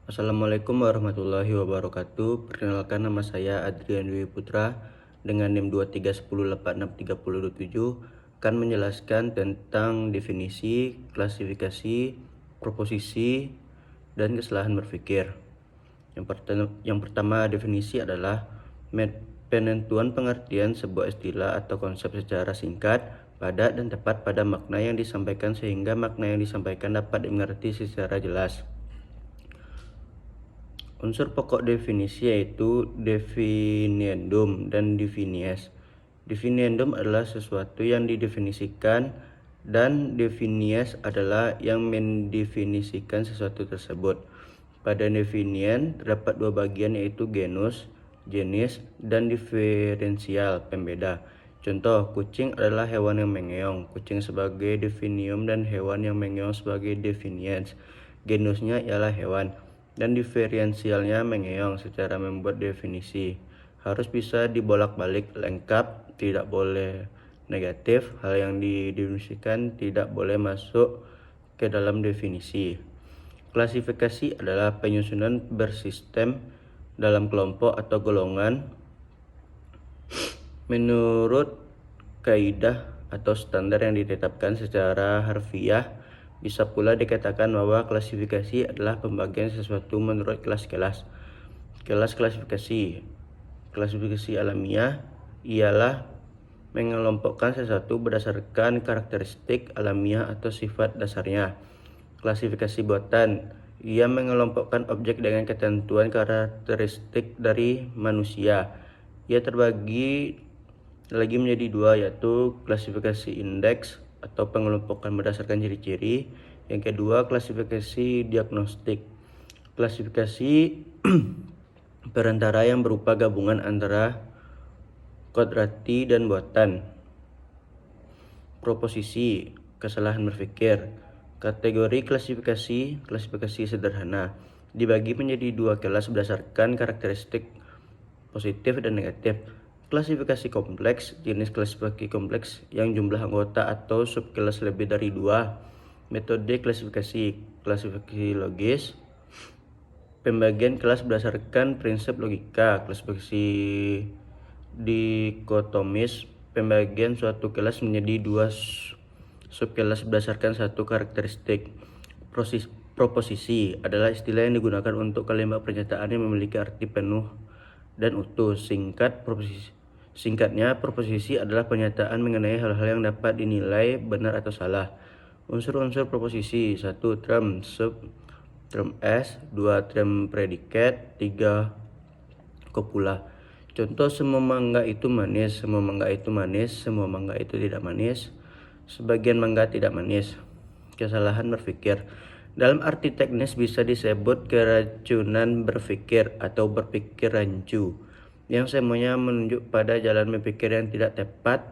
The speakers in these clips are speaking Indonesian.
Assalamualaikum warahmatullahi wabarakatuh. Perkenalkan, nama saya Adrian Dwi Putra dengan NIM 2310863027 akan menjelaskan tentang definisi, klasifikasi, proposisi, dan kesalahan berpikir. Yang pertama definisi adalah penentuan pengertian sebuah istilah atau konsep secara singkat, padat, dan tepat pada makna yang disampaikan sehingga makna yang disampaikan dapat dimengerti secara jelas. Unsur pokok definisi yaitu definiendum dan definies. Definiendum adalah sesuatu yang didefinisikan dan definies adalah yang mendefinisikan sesuatu tersebut. Pada definien terdapat dua bagian yaitu genus, jenis, dan diferensial, pembeda. Contoh, kucing adalah hewan yang mengeong, kucing sebagai definium dan hewan yang mengeong sebagai definiens. Genusnya ialah hewan dan diferensialnya mengeong. Secara membuat definisi harus bisa dibolak-balik lengkap, tidak boleh negatif. Hal yang didefinisikan tidak boleh masuk ke dalam definisi. Klasifikasi adalah penyusunan bersistem dalam kelompok atau golongan menurut kaidah atau standar yang ditetapkan secara harfiah. Bisa pula dikatakan bahwa klasifikasi adalah pembagian sesuatu menurut kelas-kelas. Kelas klasifikasi. Klasifikasi alamiah ialah mengelompokkan sesuatu berdasarkan karakteristik alamiah atau sifat dasarnya. Klasifikasi buatan. Ia mengelompokkan objek dengan ketentuan karakteristik dari manusia. Ia terbagi lagi menjadi dua, yaitu klasifikasi indeks atau pengelompokan berdasarkan ciri-ciri. Yang kedua, klasifikasi diagnostik. Klasifikasi perantara yang berupa gabungan antara kodrati dan buatan. Proposisi, kesalahan berpikir. Kategori klasifikasi sederhana dibagi menjadi dua kelas berdasarkan karakteristik positif dan negatif. Klasifikasi kompleks, jenis klasifikasi kompleks yang jumlah anggota atau subkelas lebih dari 2. Metode klasifikasi logis, pembagian kelas berdasarkan prinsip logika. Klasifikasi dikotomis, pembagian suatu kelas menjadi 2 subkelas berdasarkan satu karakteristik. Proposisi adalah istilah yang digunakan untuk kalimat pernyataan yang memiliki arti penuh dan utuh. Singkatnya, proposisi adalah pernyataan mengenai hal-hal yang dapat dinilai benar atau salah. Unsur-unsur proposisi: 1. Term sub, term s, 2. Term predikat, 3. Kopula. Contoh, semua mangga itu manis, semua mangga itu manis, semua mangga itu tidak manis, sebagian mangga tidak manis. Kesalahan berpikir. Dalam arti teknis bisa disebut keracunan berpikir atau berpikir rancu, yang semuanya menunjuk pada jalan berpikir yang tidak tepat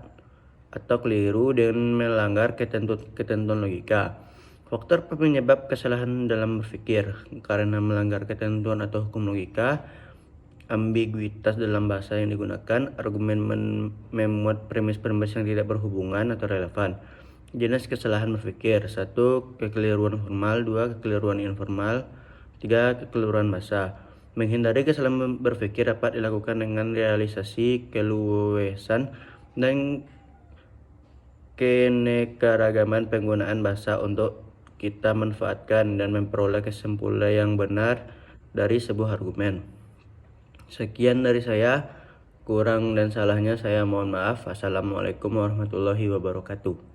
atau keliru dan melanggar ketentuan logika. Faktor penyebab kesalahan dalam berpikir karena melanggar ketentuan atau hukum logika, ambiguitas dalam bahasa yang digunakan, argumen memuat premis-premis yang tidak berhubungan atau relevan. Jenis kesalahan berpikir: 1. Kekeliruan formal, 2. Kekeliruan informal, 3. Kekeliruan bahasa. Menghindari kesalahan berpikir dapat dilakukan dengan realisasi keluasan dan keanekaragaman penggunaan bahasa untuk kita manfaatkan dan memperoleh kesimpulan yang benar dari sebuah argumen. Sekian dari saya, kurang dan salahnya saya mohon maaf. Assalamualaikum warahmatullahi wabarakatuh.